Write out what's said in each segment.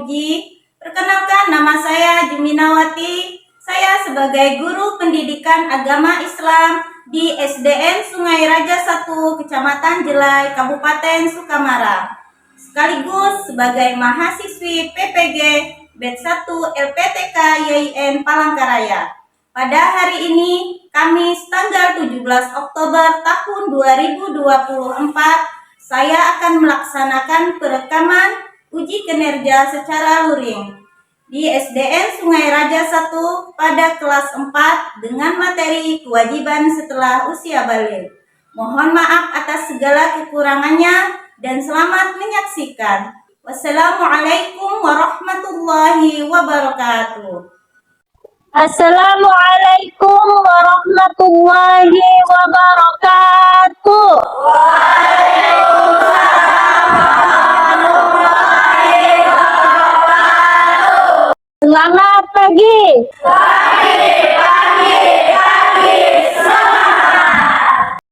memuji. Perkenalkan, nama saya Juminawati. Saya sebagai guru pendidikan agama Islam di SDN Sungai Raja 1, Kecamatan Jelai, Kabupaten Sukamara. Sekaligus sebagai mahasiswi PPG Batch 1 LPTK YIN Palangkaraya. Pada hari ini, Kamis tanggal 17 Oktober tahun 2024, saya akan melaksanakan perekaman uji kinerja secara luring di SDN Sungai Raja 1 pada kelas 4 dengan materi kewajiban setelah usia balik. Mohon maaf atas segala kekurangannya dan selamat menyaksikan. Wassalamualaikum warahmatullahi wabarakatuh. Assalamualaikum warahmatullahi wabarakatuh. Selamat pagi.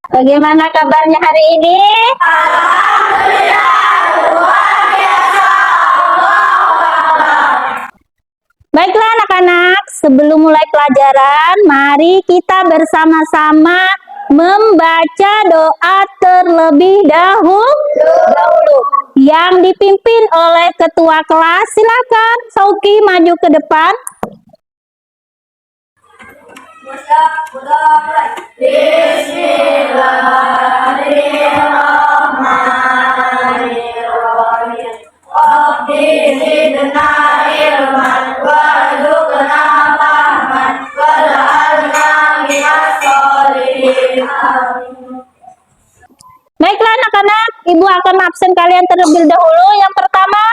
Bagaimana kabarnya hari ini? Baiklah anak-anak, sebelum mulai pelajaran, mari kita bersama-sama membaca doa terlebih dahulu yang dipimpin oleh ketua kelas. Silakan Sauki maju ke depan. Baiklah anak-anak, ibu akan absen kalian terlebih dahulu. Yang pertama,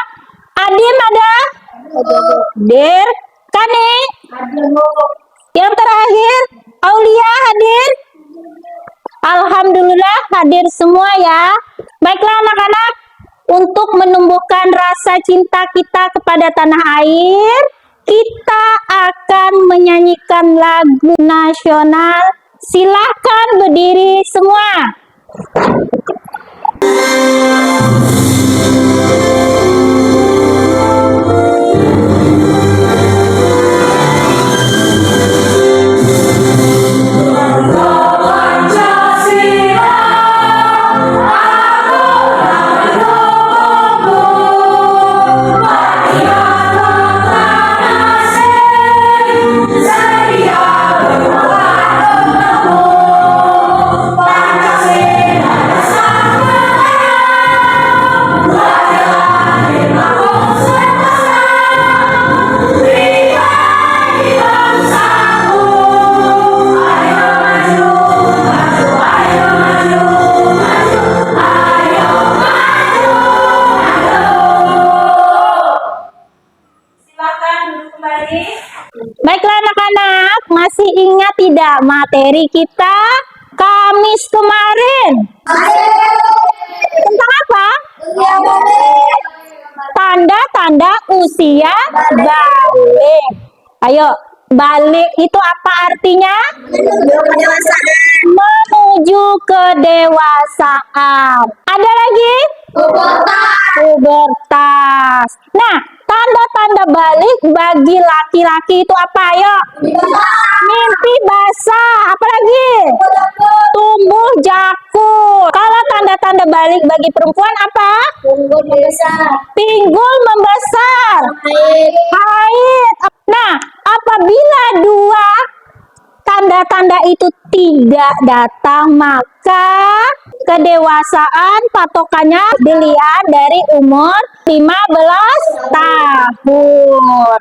Adim ada? Hadir. Kani? Yang terakhir, Aulia hadir? Alhamdulillah hadir semua ya. Baiklah anak-anak, untuk menumbuhkan rasa cinta kita kepada tanah air, kita akan menyanyikan lagu nasional. Silahkan berdiri semua. Baiklah anak-anak, masih ingat tidak materi kita Kamis kemarin? Tentang apa? Tanda-tanda usia balik. Ayo, balik itu apa artinya? Menuju kedewasaan. Ada lagi? Pubertas. Nah, tanda-tanda balik bagi laki-laki itu apa? Ayo. Mimpi basah. Apa lagi? Tumbuh jakun. Kalau tanda-tanda balik bagi perempuan apa? Pinggul membesar. Haid. Nah, apabila dua tanda-tanda itu tidak datang, maka kedewasaan patokannya dilihat dari umur 15 tahun.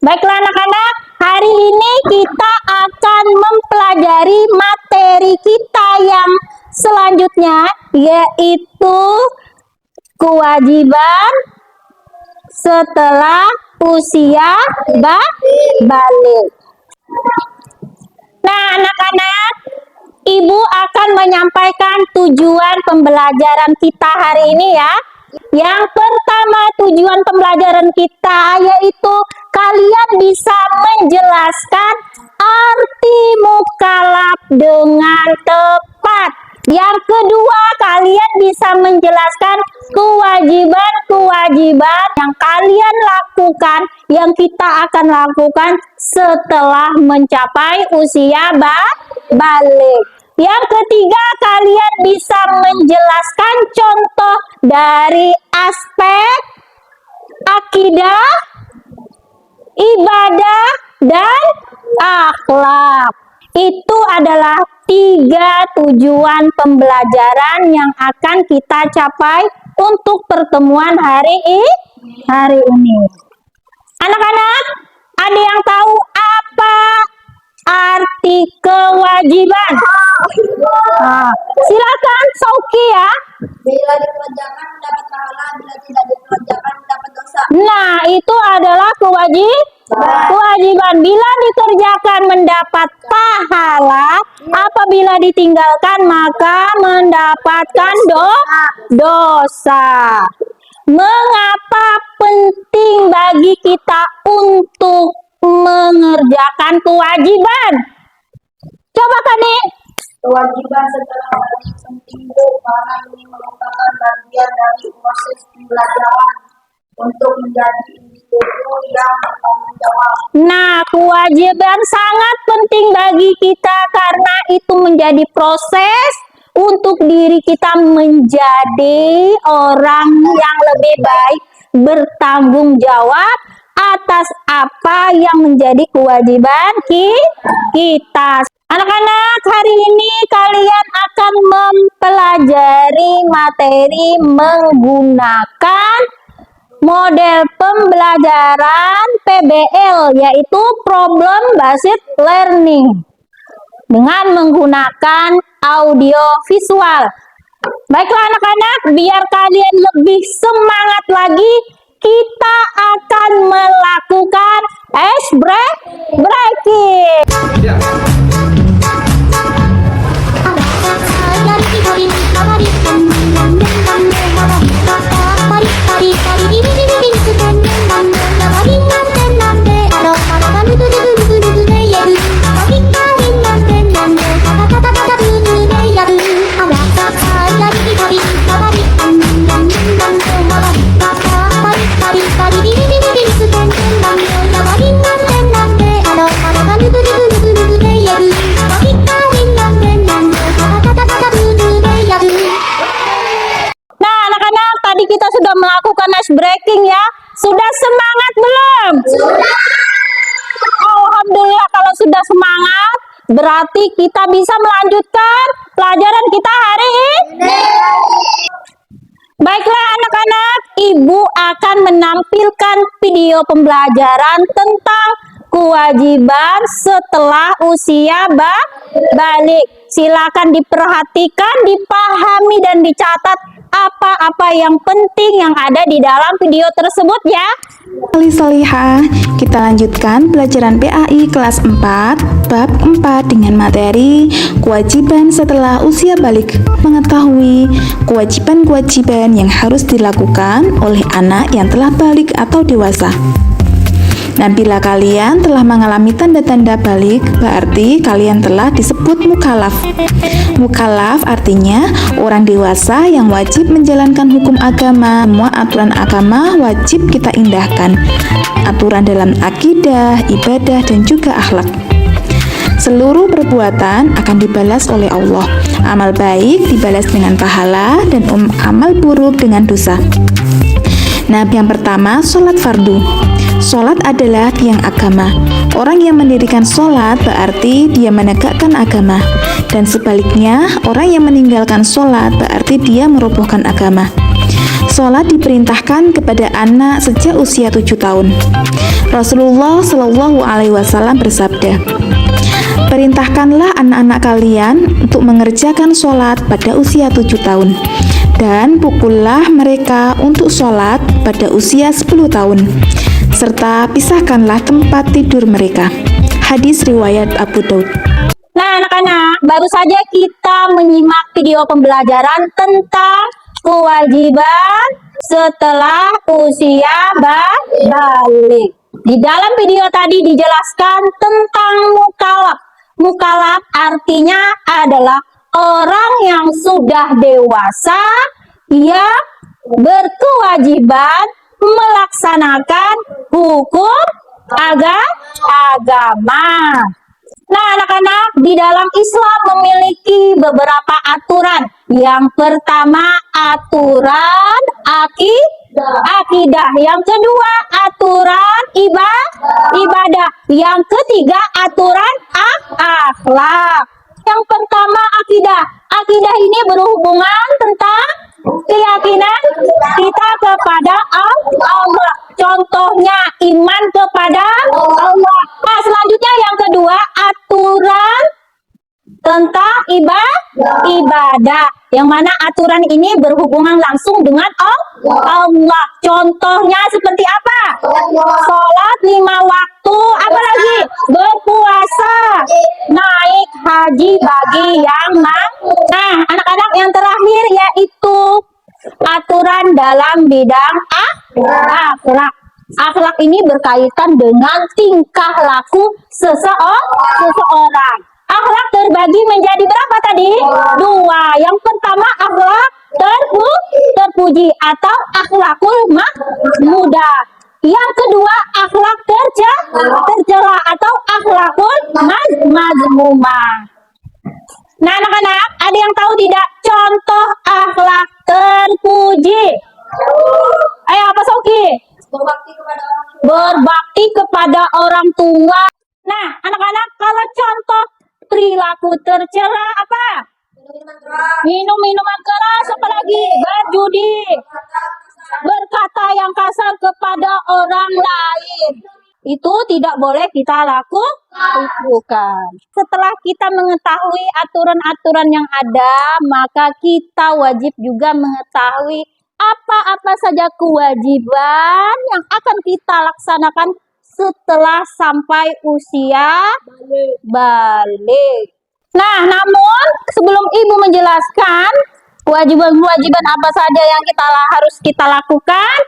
Baiklah anak-anak, hari ini kita akan mempelajari materi kita yang selanjutnya, yaitu kewajiban setelah usia balik. Nah anak-anak, ibu akan menyampaikan tujuan pembelajaran kita hari ini ya. Yang pertama, tujuan pembelajaran kita yaitu kalian bisa menjelaskan arti mukallaf dengan tepat. Yang kedua, kalian bisa menjelaskan kewajiban-kewajiban yang kalian lakukan, yang kita akan lakukan setelah mencapai usia balik. Yang ketiga, kalian bisa menjelaskan contoh dari aspek akidah, ibadah, dan akhlak. Itu adalah 3 tujuan pembelajaran yang akan kita capai untuk pertemuan hari ini. Anak-anak, ada yang tahu apa arti kewajiban? Silakan Sauki ya. Bila dikerjakan mendapat pahala, bila tidak dikerjakan mendapat dosa. Nah, itu adalah kewajiban. Bila dikerjakan mendapat pahala, apabila ditinggalkan maka mendapatkan dosa. Mengapa penting bagi kita untuk mengerjakan kewajiban? Coba Kani. Kewajiban setelah balik penting karena ini merupakan bagian dari proses pembelajaran untuk menjadi individu yang bertanggung jawab. Nah, kewajiban sangat penting bagi kita karena itu menjadi proses untuk diri kita menjadi orang yang lebih baik, bertanggung jawab atas apa yang menjadi kewajiban kita. Anak-anak, hari ini kalian akan mempelajari materi menggunakan model pembelajaran PBL, yaitu Problem Based Learning, dengan menggunakan audio visual. Baiklah anak-anak, biar kalian lebih semangat lagi, kita akan melakukan ice breaking. Kita sudah melakukan ice breaking ya. Sudah semangat belum? Sudah. Alhamdulillah kalau sudah semangat, berarti kita bisa melanjutkan pelajaran kita hari ini. Baiklah anak-anak, Ibu akan menampilkan video pembelajaran tentang kewajiban setelah usia balik. Silakan diperhatikan, dipahami, dan dicatat apa-apa yang penting yang ada di dalam video tersebut ya. Salihah, kita lanjutkan pelajaran PAI kelas 4 bab 4 dengan materi kewajiban setelah usia balik. Mengetahui kewajiban-kewajiban yang harus dilakukan oleh anak yang telah balik atau dewasa. Nah, bila kalian telah mengalami tanda-tanda balik, berarti kalian telah disebut mukallaf. Mukallaf artinya orang dewasa yang wajib menjalankan hukum agama. Semua aturan agama wajib kita indahkan. Aturan dalam akidah, ibadah, dan juga akhlak. Seluruh perbuatan akan dibalas oleh Allah. Amal baik dibalas dengan pahala dan amal buruk dengan dosa. Nah, yang pertama, sholat fardu. Sholat adalah tiang agama. Orang yang mendirikan sholat berarti dia menegakkan agama. Dan sebaliknya, orang yang meninggalkan sholat berarti dia merobohkan agama. Sholat diperintahkan kepada anak sejak usia 7 tahun. Rasulullah Shallallahu Alaihi Wasallam bersabda, perintahkanlah anak-anak kalian untuk mengerjakan sholat pada usia 7 tahun. Dan pukullah mereka untuk sholat pada usia 10 tahun. Serta pisahkanlah tempat tidur mereka. Hadis riwayat Abu Daud. Nah anak-anak, baru saja kita menyimak video pembelajaran tentang kewajiban setelah usia balik. Di dalam video tadi dijelaskan tentang mukallaf. Mukallaf artinya adalah orang yang sudah dewasa, yang berkewajiban melaksanakan hukum agama. Nah, anak-anak, di dalam Islam memiliki beberapa aturan. Yang pertama, aturan akidah. Yang kedua, aturan ibadah. Yang ketiga, aturan akhlak. Yang pertama, akidah. Akidah ini berhubungan tentang keyakinan kita kepada Allah. Contohnya iman kepada Allah. Nah, selanjutnya yang kedua, aturan tentang ibadah. Yang mana aturan ini berhubungan langsung dengan Allah. Contohnya seperti apa? Sholat 5 waktu, apalagi berpuasa, naik haji bagi yang mampu. Nah, anak-anak, yang terakhir yaitu aturan dalam bidang akhlak. Akhlak ini berkaitan dengan tingkah laku seseorang. Akhlak terbagi menjadi berapa tadi? 2. Yang pertama, akhlak terpuji atau akhlakul mahmudah. Yang kedua, akhlak tercela atau akhlakul mazmumah. Nah, anak-anak, ada yang tahu tidak contoh akhlak terpuji? Ayo, apa Soki? Berbakti kepada orang tua. Nah, anak-anak, kalau contoh perilaku tercela apa? Minum minuman keras, apalagi berjudi, berkata yang kasar kepada orang lain. Itu tidak boleh kita lakukan. Setelah kita mengetahui aturan-aturan yang ada, maka kita wajib juga mengetahui apa-apa saja kewajiban yang akan kita laksanakan setelah sampai usia balik. Nah, namun sebelum Ibu menjelaskan kewajiban-kewajiban apa saja yang harus kita lakukan,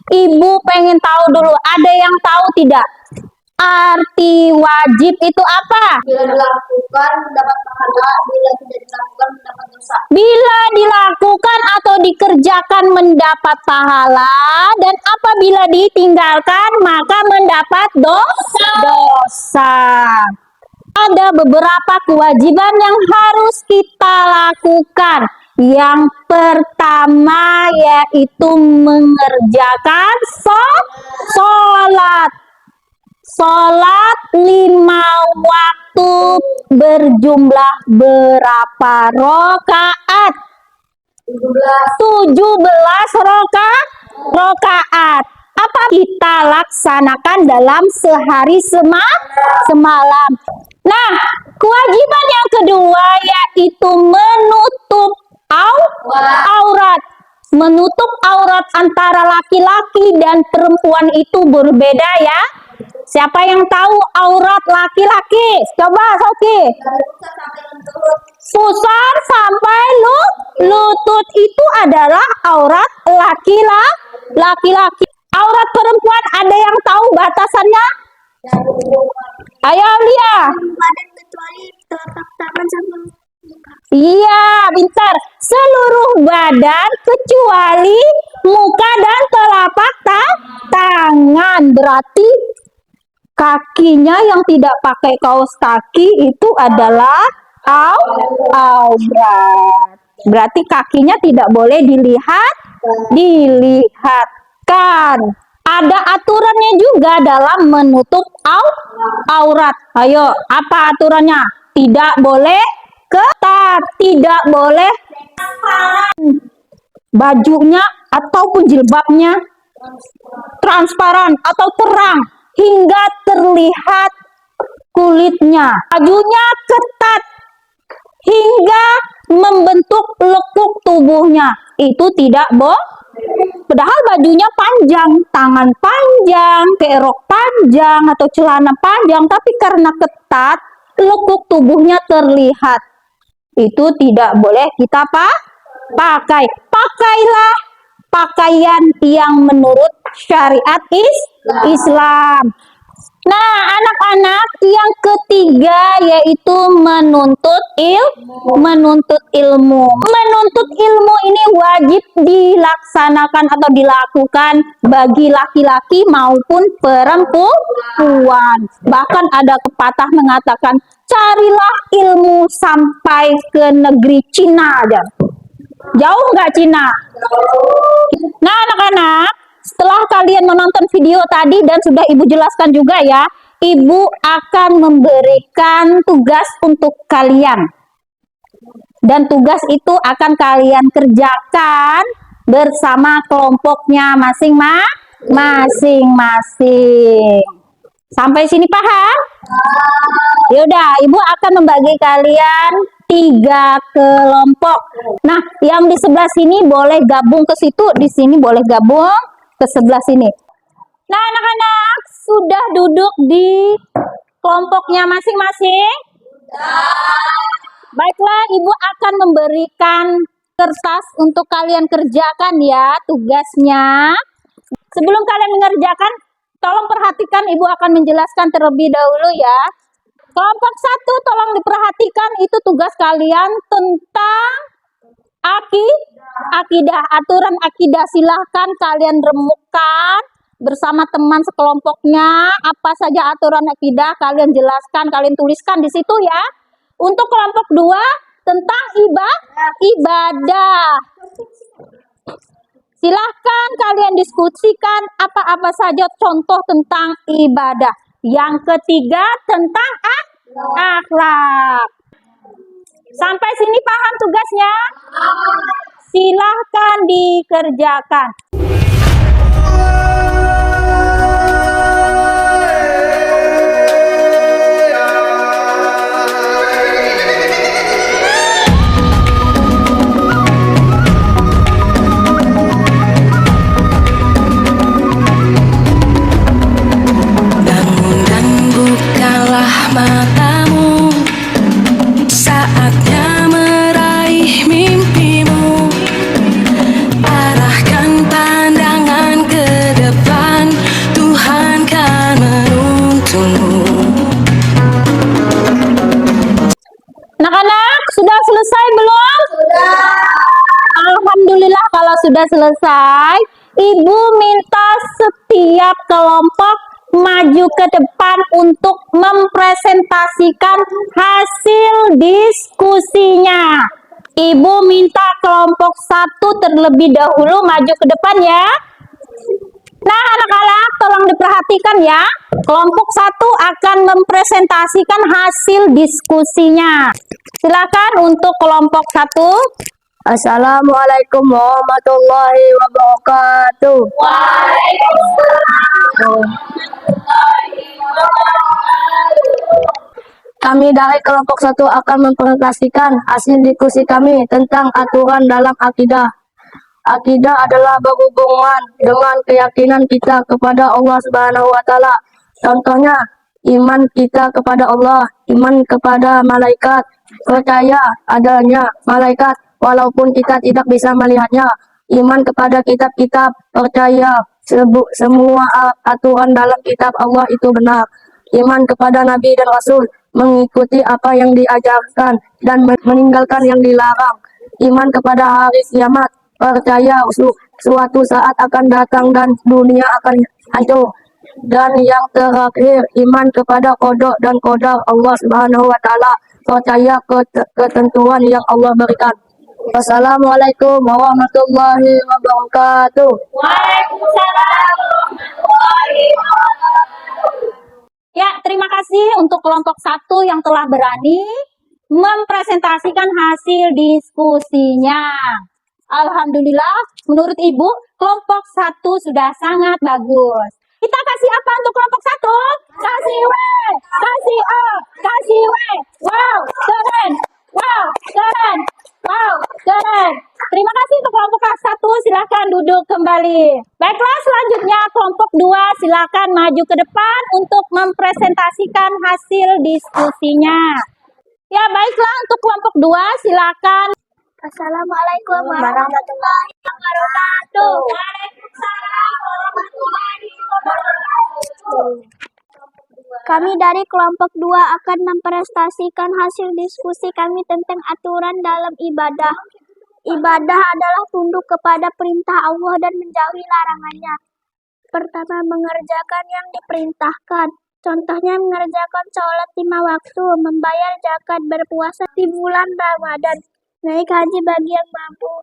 Ibu pengen tahu dulu, ada yang tahu tidak? Arti wajib itu apa? Bila dilakukan mendapat pahala, bila tidak dilakukan mendapat dosa. Bila dilakukan atau dikerjakan mendapat pahala, dan apabila ditinggalkan maka mendapat dosa. Ada beberapa kewajiban yang harus kita lakukan. Yang pertama yaitu mengerjakan sholat 5 waktu berjumlah berapa rokaat? 17 rokaat. Apa kita laksanakan dalam sehari semalam? Nah, kewajiban yang kedua yaitu menutup aurat. Menutup aurat antara laki-laki dan perempuan itu berbeda ya. Siapa yang tahu aurat laki-laki? Coba Soki. Pusar sampai lutut itu adalah aurat laki-laki. Aurat perempuan ada yang tahu batasannya? Ayo Lia. Kecuali telapak tangan sama Iya, pintar. Seluruh badan kecuali muka dan telapak tangan. Berarti kakinya yang tidak pakai kaos kaki itu adalah aurat. Berarti kakinya tidak boleh dilihatkan. Ada aturannya juga dalam menutup aurat. Ayo, apa aturannya? Tidak boleh ketat, tidak boleh bajunya ataupun jilbabnya transparan atau terang hingga terlihat kulitnya. Bajunya ketat hingga membentuk lekuk tubuhnya. Itu tidak boleh. Padahal bajunya panjang, tangan panjang, kayak rok panjang atau celana panjang, tapi karena ketat, lekuk tubuhnya terlihat. Itu tidak boleh kita pakai. Pakailah pakaian yang menurut syariat Islam. Nah, anak-anak, yang ketiga yaitu menuntut ilmu. Menuntut ilmu ini wajib dilaksanakan atau dilakukan bagi laki-laki maupun perempuan. Bahkan ada pepatah mengatakan, carilah ilmu sampai ke negeri Cina aja. Jauh nggak Cina? Nah, anak-anak, setelah kalian menonton video tadi dan sudah Ibu jelaskan juga ya, Ibu akan memberikan tugas untuk kalian. Dan tugas itu akan kalian kerjakan bersama kelompoknya masing-masing. Sampai sini paham? Yaudah, Ibu akan membagi kalian 3 kelompok. Nah, yang di sebelah sini boleh gabung ke situ, di sini boleh gabung ke sebelah sini. Nah, anak-anak sudah duduk di kelompoknya masing-masing? Baiklah, Ibu akan memberikan kertas untuk kalian kerjakan ya tugasnya. Sebelum kalian mengerjakan, tolong perhatikan, Ibu akan menjelaskan terlebih dahulu ya. Kelompok 1 tolong diperhatikan, itu tugas kalian tentang akidah, aturan akidah. Silahkan kalian remukkan bersama teman sekelompoknya, apa saja aturan akidah kalian jelaskan, kalian tuliskan di situ ya. Untuk kelompok 2 tentang ibadah. Silahkan kalian diskusikan apa-apa saja contoh tentang ibadah. Yang ketiga tentang akhlak. Sampai sini paham tugasnya? Silahkan dikerjakan. Matamu, saatnya meraih mimpimu. Arahkan pandangan ke depan, Tuhan kan menuntunmu. Anak-anak, sudah selesai belum? Sudah. Alhamdulillah kalau sudah selesai. Ibu minta setiap kelompok maju ke depan untuk mempresentasikan hasil diskusinya. Ibu minta kelompok 1 terlebih dahulu maju ke depan ya. Nah, anak-anak tolong diperhatikan ya. Kelompok 1 akan mempresentasikan hasil diskusinya. Silakan untuk kelompok 1. Assalamualaikum warahmatullahi wabarakatuh. Kami dari kelompok 1 akan mempresentasikan hasil diskusi kami tentang aturan dalam akidah. Akidah adalah berhubungan dengan keyakinan kita kepada Allah Subhanahu wa taala. Contohnya, iman kita kepada Allah, iman kepada malaikat, percaya adanya malaikat walaupun kita tidak bisa melihatnya, iman kepada kitab-kitab, percaya semua aturan dalam kitab Allah itu benar, iman kepada Nabi dan Rasul, mengikuti apa yang diajarkan dan meninggalkan yang dilarang, iman kepada hari kiamat, percaya suatu saat akan datang dan dunia akan hancur. Dan yang terakhir, iman kepada qada dan qadar Allah Subhanahu wa taala, percaya ketentuan yang Allah berikan. Wassalamualaikum warahmatullahi wabarakatuh. Waalaikumsalam warahmatullahi wabarakatuh. Ya, terima kasih untuk kelompok 1 yang telah berani mempresentasikan hasil diskusinya. Alhamdulillah, menurut Ibu, kelompok 1 sudah sangat bagus. Kita kasih apa untuk kelompok 1? Kasih W, kasih O, kasih W. Wow, keren. Wow, keren. Wow, keren. Terima kasih untuk kelompok 1. Silakan duduk kembali. Baiklah, selanjutnya kelompok 2 silakan maju ke depan untuk mempresentasikan hasil diskusinya. Ya, baiklah untuk kelompok 2 silakan. Assalamualaikum warahmatullahi wabarakatuh. Waalaikumsalam warahmatullahi wabarakatuh. Kami dari kelompok 2 akan mempresentasikan hasil diskusi kami tentang aturan dalam ibadah. Ibadah adalah tunduk kepada perintah Allah dan menjauhi larangannya. Pertama, mengerjakan yang diperintahkan. Contohnya mengerjakan sholat 5 waktu, membayar zakat, berpuasa di bulan Ramadan, naik haji bagi yang mampu.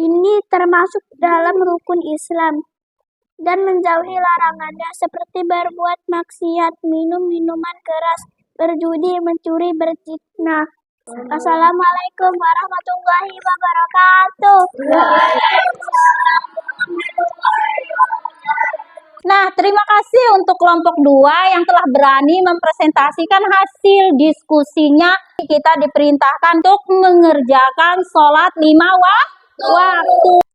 Ini termasuk dalam rukun Islam. Dan menjauhi larangannya seperti berbuat maksiat, minum minuman keras, berjudi, mencuri, berzina. Assalamualaikum warahmatullahi wabarakatuh. Nah, terima kasih untuk kelompok 2 yang telah berani mempresentasikan hasil diskusinya. Kita diperintahkan untuk mengerjakan sholat 5 waktu.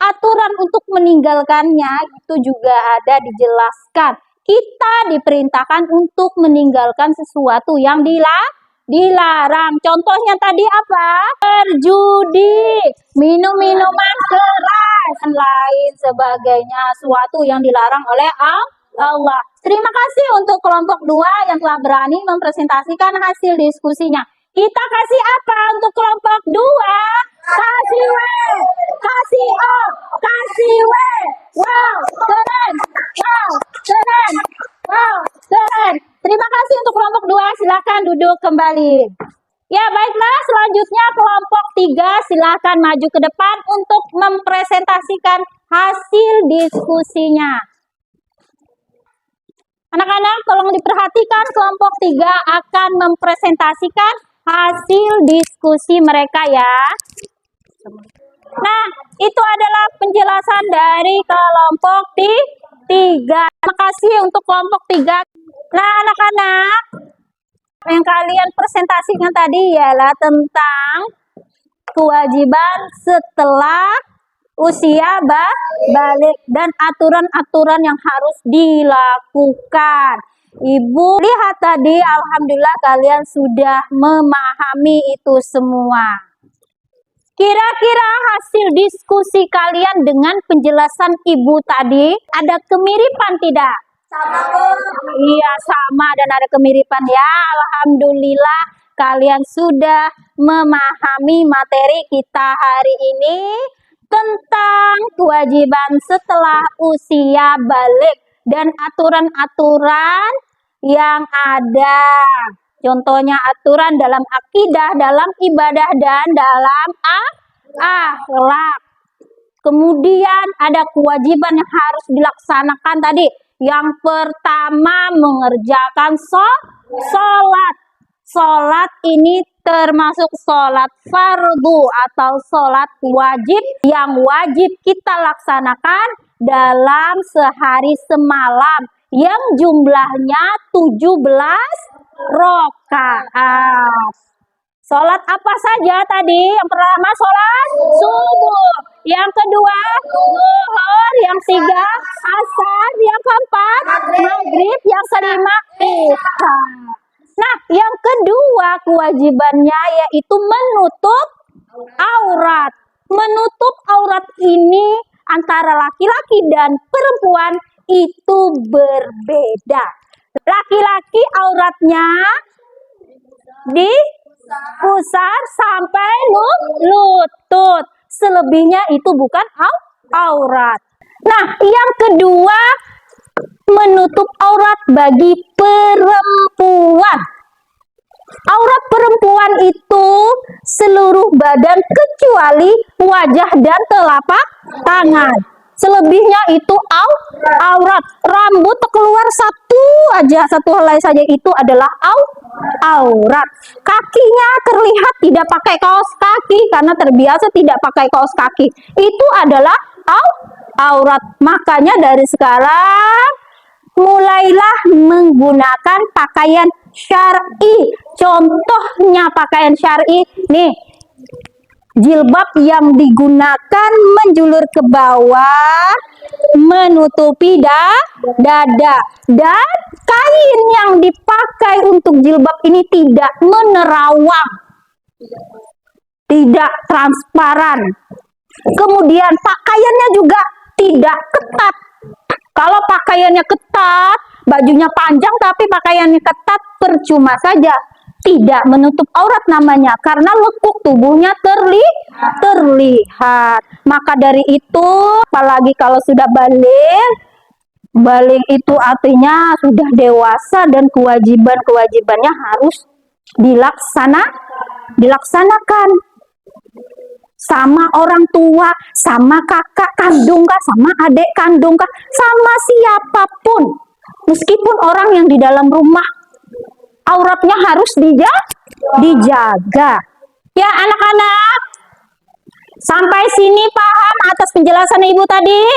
Aturan untuk meninggalkannya itu juga ada dijelaskan. Kita diperintahkan untuk meninggalkan sesuatu yang dilarang. Contohnya tadi apa? Berjudi, minum minuman keras, dan lain sebagainya. Sesuatu yang dilarang oleh Allah. Terima kasih untuk kelompok 2 yang telah berani mempresentasikan hasil diskusinya. Kita kasih apa untuk kelompok 2? Kasih W, kasih O, kasih W. Wow, keren. Wow, keren. Wow, keren. Terima kasih untuk kelompok 2. Silakan duduk kembali. Ya, baiklah, selanjutnya kelompok 3 silakan maju ke depan untuk mempresentasikan hasil diskusinya. Anak-anak, tolong diperhatikan, kelompok 3 akan mempresentasikan hasil diskusi mereka ya. Nah, itu adalah penjelasan dari kelompok 3. Terima kasih untuk kelompok 3. Nah, anak-anak, yang kalian presentasikan tadi ialah tentang kewajiban setelah usia balik dan aturan-aturan yang harus dilakukan. Ibu lihat tadi, alhamdulillah kalian sudah memahami itu semua. Kira-kira hasil diskusi kalian dengan penjelasan ibu tadi ada kemiripan tidak? Iya, sama dan ada kemiripan ya. Alhamdulillah kalian sudah memahami materi kita hari ini tentang kewajiban setelah usia balik dan aturan-aturan yang ada. Contohnya aturan dalam akidah, dalam ibadah, dan dalam akhlak. Kemudian ada kewajiban yang harus dilaksanakan tadi. Yang pertama, mengerjakan sholat. Sholat ini termasuk sholat fardu atau sholat wajib yang wajib kita laksanakan dalam sehari semalam yang jumlahnya 17 rakaat. Sholat apa saja tadi? Yang pertama sholat subuh, yang kedua zuhur, yang ketiga asar, yang keempat maghrib, yang kelima isya. Nah, yang kedua kewajibannya yaitu menutup aurat. Menutup aurat ini antara laki-laki dan perempuan itu berbeda. Laki-laki auratnya dipusar sampai lutut. Selebihnya itu bukan aurat. Nah, yang kedua menutup aurat bagi perempuan. Aurat perempuan itu seluruh badan kecuali wajah dan telapak tangan. Selebihnya itu aurat. Rambut keluar satu helai saja itu adalah aurat. Kakinya terlihat tidak pakai kaos kaki karena terbiasa tidak pakai kaos kaki. Itu adalah aurat. Makanya dari sekarang mulailah menggunakan pakaian syar'i. Contohnya pakaian syar'i nih, jilbab yang digunakan menjulur ke bawah, menutupi dada, dan kain yang dipakai untuk jilbab ini tidak menerawang, tidak transparan. Kemudian pakaiannya juga tidak ketat, Kalau pakaiannya ketat, bajunya panjang tapi pakaiannya ketat, percuma saja. Tidak menutup aurat namanya, karena lekuk tubuhnya terlihat. Maka dari itu, apalagi kalau sudah balik itu artinya sudah dewasa dan kewajibannya harus dilaksanakan. Sama orang tua, sama kakak kandung kah, sama adik kandung kah, sama siapapun. Meskipun orang yang di dalam rumah, auratnya harus dijaga. Ya anak-anak, sampai sini paham atas penjelasan Ibu tadi?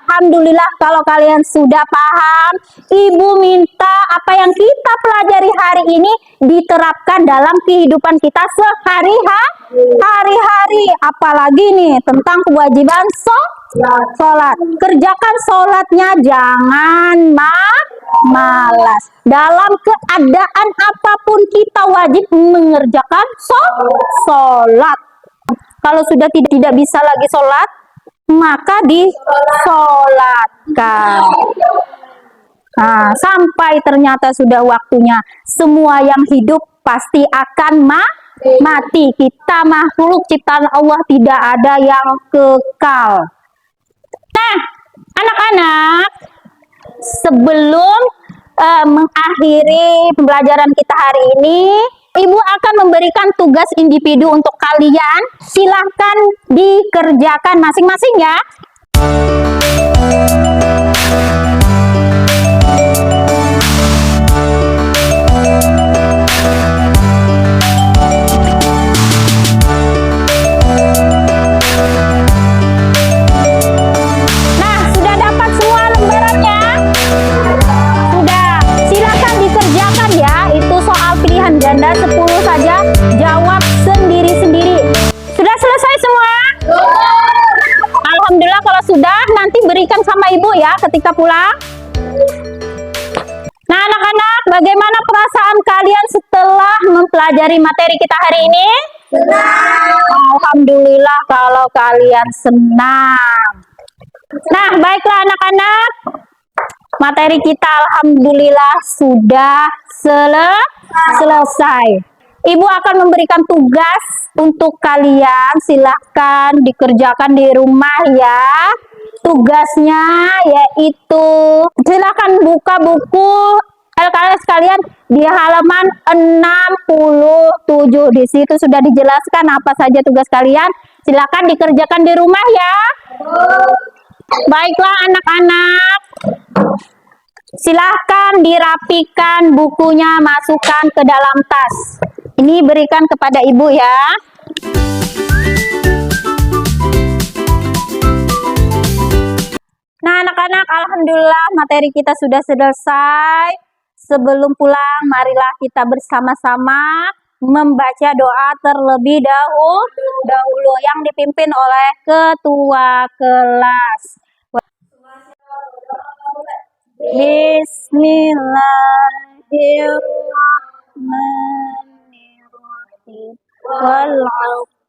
Alhamdulillah kalau kalian sudah paham. Ibu minta apa yang kita pelajari hari ini diterapkan dalam kehidupan kita sehari-hari. Apalagi nih tentang kewajiban sholat. Kerjakan sholatnya, jangan malas. Dalam keadaan apapun kita wajib mengerjakan sholat. Kalau sudah tidak bisa lagi sholat, maka disolatkan. Nah, sampai ternyata sudah waktunya. Semua yang hidup pasti akan mati. Kita makhluk ciptaan Allah, tidak ada yang kekal. Nah, anak-anak, sebelum mengakhiri pembelajaran kita hari ini, Ibu akan memberikan tugas individu untuk kalian. Silahkan dikerjakan masing-masing ya. Nah, sudah dapat semua lembarannya? Sudah. Silahkan dikerjakan ya. Itu soal pilihan ganda 10 saja. Jawab sendiri-sendiri. Sudah selesai semua? Alhamdulillah kalau sudah, nanti berikan sama Ibu ya ketika pulang. Nah anak-anak, bagaimana perasaan kalian setelah mempelajari materi kita hari ini? Senang. Alhamdulillah kalau kalian senang. Nah baiklah anak-anak, materi kita alhamdulillah sudah selesai. Ibu akan memberikan tugas untuk kalian, silahkan dikerjakan di rumah ya. Tugasnya yaitu silahkan buka buku LKS kalian di halaman 67. Di situ sudah dijelaskan apa saja tugas kalian. Silahkan dikerjakan di rumah ya. Baiklah anak-anak, silahkan dirapikan bukunya, masukkan ke dalam tas. Ini berikan kepada Ibu ya. Nah anak-anak, alhamdulillah materi kita sudah selesai. Sebelum pulang, marilah kita bersama-sama membaca doa terlebih dahulu yang dipimpin oleh ketua kelas. Bismillahirrahmanirrahim.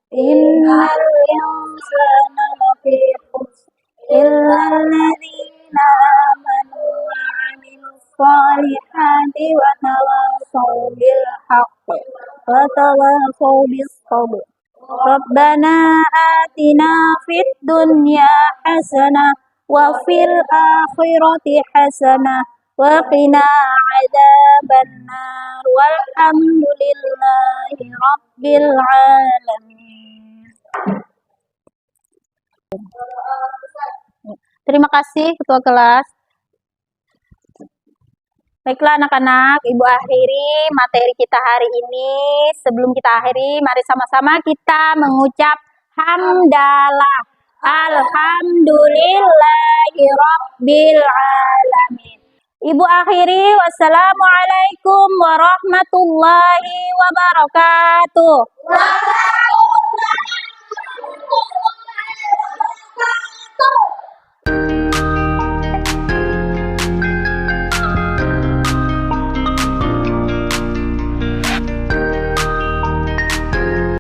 Innal insana lafi khusr illa alladzina amanu wa 'amilus solihati wa tawasaw bil haqqi wa tawasaw bis sabr. Rabbana atina fid dunya hasanah wa fil akhirati hasanah wa qina adzabannar walhamdulillahi rabbil alamin. Terima kasih ketua kelas. Baiklah anak-anak, Ibu akhiri materi kita hari ini. Sebelum kita akhiri, mari sama-sama kita mengucap hamdalah. Alhamdulillahi rabbil alamin. Ibu akhiri, wassalamualaikum warahmatullahi wabarakatuh.